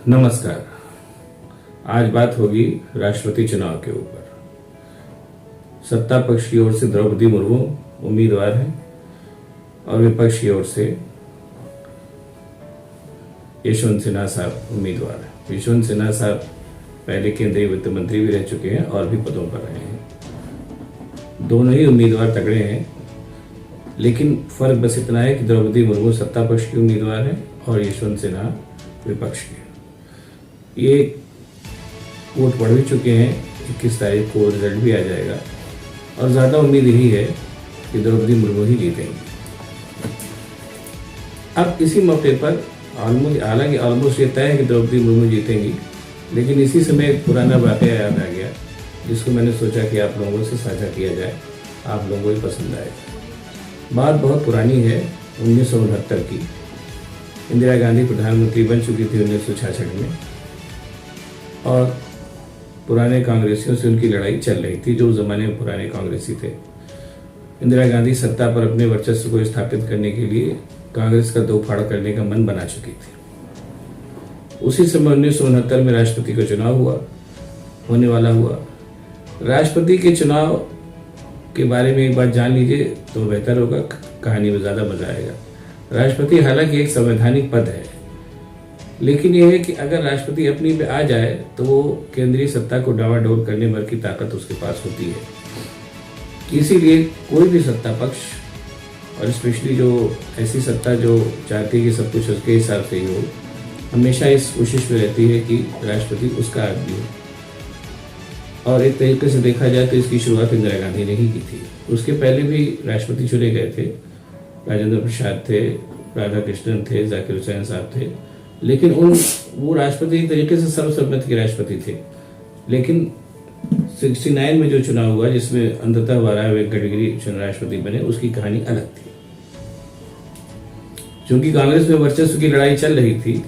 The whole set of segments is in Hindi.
नमस्कार। आज बात होगी राष्ट्रपति चुनाव के ऊपर। सत्ता पक्ष की ओर से द्रौपदी मुर्मू उम्मीदवार हैं और विपक्ष की ओर से यशवंत सिन्हा साहब उम्मीदवार हैं। यशवंत सिन्हा साहब पहले केंद्रीय वित्त मंत्री भी रह चुके हैं और भी पदों पर रहे हैं। दोनों ही उम्मीदवार तगड़े हैं, लेकिन फर्क बस इतना है कि द्रौपदी मुर्मू सत्ता पक्ष की उम्मीदवार है और यशवंत सिन्हा विपक्ष की। ये वोट पड़ भी चुके हैं, 21 तारीख को रिजल्ट भी आ जाएगा और ज़्यादा उम्मीद यही है कि द्रौपदी मुर्मू ही जीतेंगी। अब इसी मौके पर हालांकि ऑलमोस्ट ये तय है कि द्रौपदी मुर्मू जीतेंगी, लेकिन इसी समय एक पुराना वाकया याद आ गया जिसको मैंने सोचा कि आप लोगों से साझा किया जाए, आप लोगों को ही पसंद आएगा। बात बहुत पुरानी है, 1969 की। इंदिरा गांधी प्रधानमंत्री बन चुकी थी 1966 में और पुराने कांग्रेसियों से उनकी लड़ाई चल रही थी, जो उस जमाने में पुराने कांग्रेसी थे। इंदिरा गांधी सत्ता पर अपने वर्चस्व को स्थापित करने के लिए कांग्रेस का दो फाड़ करने का मन बना चुकी थी। उसी समय 1969 में राष्ट्रपति का चुनाव होने वाला हुआ। राष्ट्रपति के चुनाव के बारे में एक बात जान लीजिए तो बेहतर होगा, कहानी में ज्यादा मजा आएगा। राष्ट्रपति हालांकि एक संवैधानिक पद है, लेकिन यह है कि अगर राष्ट्रपति अपनी पे आ जाए तो वो केंद्रीय सत्ता को डावाडोल करने भर की ताकत उसके पास होती है। इसीलिए कोई भी सत्ता पक्ष, और स्पेशली जो ऐसी सत्ता जो चाहती है कि सब कुछ उसके हिसाब से ही हो, हमेशा इस कोशिश में रहती है कि राष्ट्रपति उसका आदमी हो। और एक तरीके से देखा जाए तो इसकी शुरुआत इंदिरा गांधी ने ही की थी। उसके पहले भी राष्ट्रपति चुने गए थे, राजेंद्र प्रसाद थे, राधा कृष्णन थे, जाकिर हुसैन साहब थे, लेकिन वो राष्ट्रपति एक तरीके से सर्वसम्मति के राष्ट्रपति थे। लेकिन 69 में जो चुनाव हुआ, जिसमें अंततः वाराह वेंकटगिरी राष्ट्रपति बने, उसकी कहानी अलग थी। क्योंकि कांग्रेस में वर्चस्व की लड़ाई चल रही थी,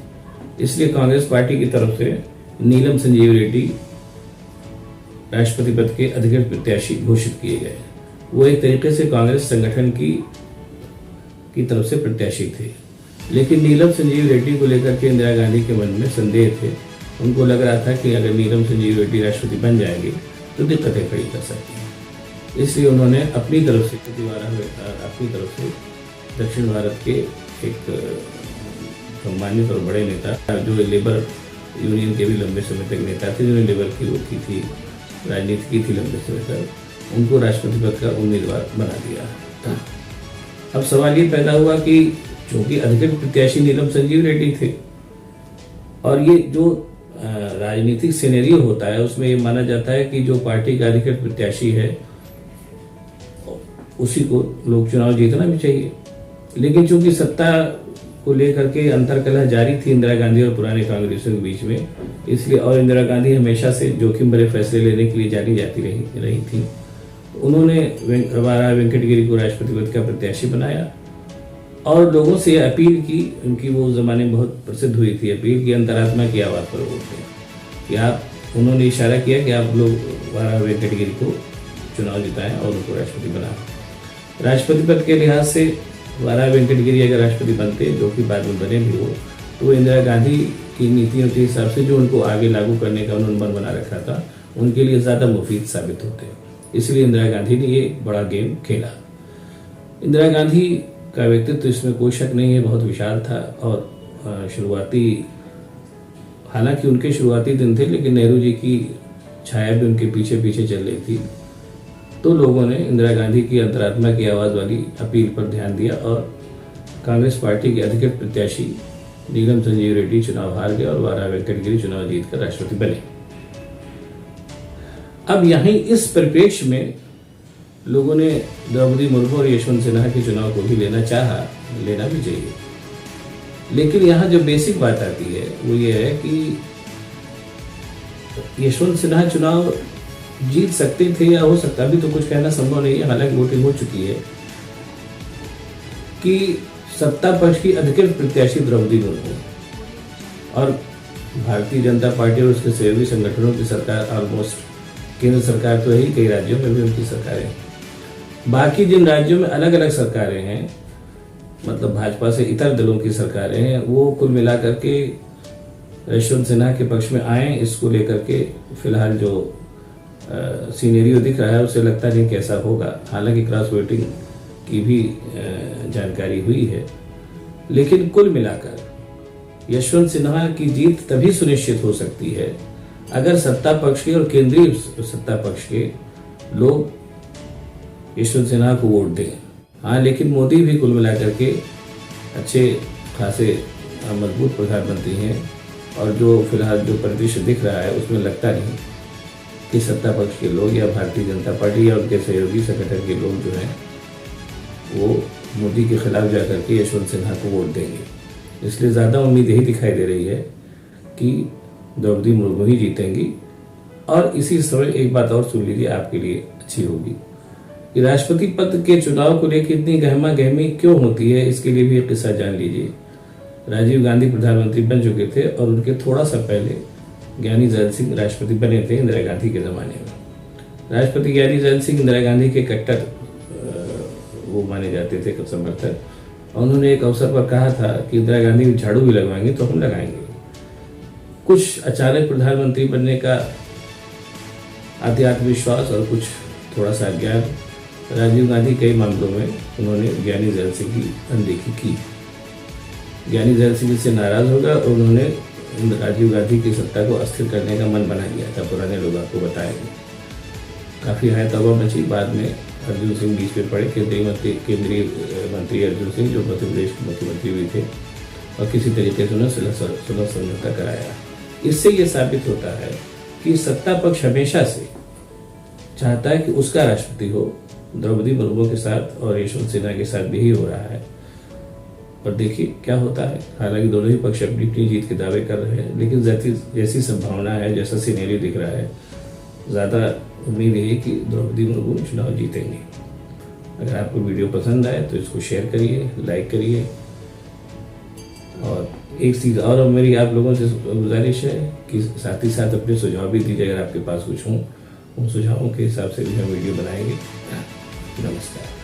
इसलिए कांग्रेस पार्टी की तरफ से नीलम संजीव रेड्डी राष्ट्रपति पद के अधिकृत प्रत्याशी घोषित किए गए। वो एक तरीके से कांग्रेस संगठन की तरफ से प्रत्याशी थे, लेकिन नीलम संजीव रेड्डी को लेकर के इंदिरा गांधी के मन में संदेह थे। उनको लग रहा था कि अगर नीलम संजीव रेड्डी राष्ट्रपति बन जाएंगे तो दिक्कतें खड़ी कर सकती हैं। इसलिए उन्होंने अपनी तरफ से दक्षिण भारत के एक सम्मानित और बड़े नेता, जो लेबर यूनियन के भी लंबे समय तक नेता थे, जिन्होंने लेबर की वो की थी, राजनीति की थी लंबे समय तक, उनको राष्ट्रपति पद का उम्मीदवार बना दिया। अब सवाल ये पैदा हुआ कि चूंकि अधिकृत प्रत्याशी नीलम संजीव रेड्डी थे और ये जो राजनीतिक सिनेरियो होता है उसमें ये माना जाता है कि जो पार्टी का अधिकृत प्रत्याशी है उसी को लोक चुनाव जीतना भी चाहिए। लेकिन चूंकि सत्ता को लेकर के अंतर्कलह जारी थी इंदिरा गांधी और पुराने कांग्रेसियों के बीच में, इसलिए और इंदिरा गांधी हमेशा से जोखिम भरे फैसले लेने के लिए जानी जाती रही थी, उन्होंने वाराह वेंकटगिरी को राष्ट्रपति पद का प्रत्याशी बनाया और लोगों से अपील की। उनकी वो जमाने में बहुत प्रसिद्ध हुई थी अपील की, अंतरात्मा की आवाज पर बोलते कि उन्होंने इशारा किया कि आप लोग वाराह वेंकटगिरी को चुनाव जिताएं और उनको राष्ट्रपति बनाएं। राष्ट्रपति पद के लिहाज से वाराह वेंकटगिरी अगर राष्ट्रपति बनते, जो कि बाद में बने भी हो, तो वो इंदिरा गांधी की नीतियों के हिसाब से जो उनको आगे लागू करने का उन्होंने मन बना रखा था, उनके लिए ज्यादा मुफीद साबित होते। इसलिए इंदिरा गांधी ने ये बड़ा गेम खेला। इंदिरा गांधी का व्यक्तित्व इसमें कोई शक नहीं है, बहुत विशाल था और हालांकि उनके शुरुआती दिन थे, लेकिन नेहरू जी की छाया भी उनके पीछे पीछे चल रही थी। तो लोगों ने इंदिरा गांधी की अंतरात्मा की आवाज वाली अपील पर ध्यान दिया और कांग्रेस पार्टी के अधिकृत प्रत्याशी नीलम संजीव रेड्डी चुनाव हार गए और वाराह वेंकटगिरी चुनाव जीतकर राष्ट्रपति बने। अब यहीं इस परिप्रेक्ष्य में लोगों ने द्रौपदी मुर्मू और यशवंत सिन्हा के चुनाव को भी लेना चाहा, लेना भी चाहिए। लेकिन यहाँ जो बेसिक बात आती है वो ये है कि यशवंत सिन्हा चुनाव जीत सकते थे या हो सकता, अभी तो कुछ कहना संभव नहीं है, हालांकि वोटिंग हो चुकी है, कि सत्ता पक्ष की अधिकृत प्रत्याशी द्रौपदी मुर्मू और भारतीय जनता पार्टी और उसके सहयोगी संगठनों की सरकार, ऑलमोस्ट केंद्र सरकार तो है ही, कई राज्यों में भी उनकी सरकारें, बाकी जिन राज्यों में अलग अलग सरकारें हैं, मतलब भाजपा से इतर दलों की सरकारें हैं, वो कुल मिलाकर के यशवंत सिन्हा के पक्ष में आए, इसको लेकर के फिलहाल जो सीनेरियो दिख रहा है उसे लगता नहीं कैसा होगा। हालांकि क्रॉस वोटिंग की भी जानकारी हुई है, लेकिन कुल मिलाकर यशवंत सिन्हा की जीत तभी सुनिश्चित हो सकती है अगर सत्ता पक्ष के और केंद्रीय सत्ता पक्ष के लोग यशवंत सिन्हा को वोट दें। हाँ, लेकिन मोदी भी कुल मिलाकर के अच्छे खासे मजबूत प्रधानमंत्री हैं और जो फिलहाल जो परिदृश्य दिख रहा है उसमें लगता नहीं कि सत्ता पक्ष के लोग या भारतीय जनता पार्टी या उनके सहयोगी संगठन के लोग जो हैं वो मोदी के खिलाफ जाकर के यशवंत सिन्हा को वोट देंगे। इसलिए ज़्यादा उम्मीद यही दिखाई दे रही है कि द्रौपदी मुर्मू ही जीतेंगी। और इसी समय एक बात और सुन लीजिए, आपके लिए अच्छी होगी कि राष्ट्रपति पद के चुनाव को लेकर इतनी गहमा गहमी क्यों होती है, इसके लिए भी एक किस्सा जान लीजिए। राजीव गांधी प्रधानमंत्री बन चुके थे और उनके थोड़ा सा पहले ज्ञानी जैल सिंह राष्ट्रपति बने थे इंदिरा गांधी के ज़माने में। राष्ट्रपति ज्ञानी जैल सिंह इंदिरा गांधी के कट्टर वो माने जाते थे समर्थक। उन्होंने एक अवसर पर कहा था कि इंदिरा गांधी को झाड़ू भी लगवाएंगे तो हम लगाएंगे। कुछ अचानक प्रधानमंत्री बनने का अति आत्मविश्वास और कुछ थोड़ा सा अज्ञान, राजीव गांधी कई मामलों में उन्होंने ज्ञानी जैल सिंह की अनदेखी की। ज्ञानी जैल सिंह से नाराज होगा और उन्होंने राजीव गांधी की सत्ता को अस्थिर करने का मन बना लिया था। पुराने लोग आपको बताएंगे। काफ़ी हाय तौबा मची। बाद में अर्जुन सिंह बीच में पड़े, केंद्रीय मंत्री अर्जुन सिंह जो मध्य प्रदेश के मुख्यमंत्री भी थे, और किसी तरीके से उन्होंने सुलह समझौता कराया। इससे ये साबित होता है कि सत्ता पक्ष हमेशा से चाहता है कि उसका राष्ट्रपति हो। द्रौपदी मुर्मू के साथ और यशवंत सिन्हा के साथ भी यही हो रहा है, और देखिए क्या होता है। हालांकि दोनों ही पक्ष अपनी अपनी जीत के दावे कर रहे हैं, लेकिन जैसी संभावना है, जैसा सिनेरियो दिख रहा है, ज़्यादा उम्मीद है कि द्रौपदी मुर्मू चुनाव जीतेंगे। अगर आपको वीडियो पसंद आए तो इसको शेयर करिए, लाइक करिए। और एक चीज़ और मेरी आप लोगों से गुजारिश है कि साथ ही साथ अपने सुझाव भी दीजिए अगर आपके पास कुछ हों। उन सुझावों के हिसाब से भी हम वीडियो बनाएंगे। नमस्कार।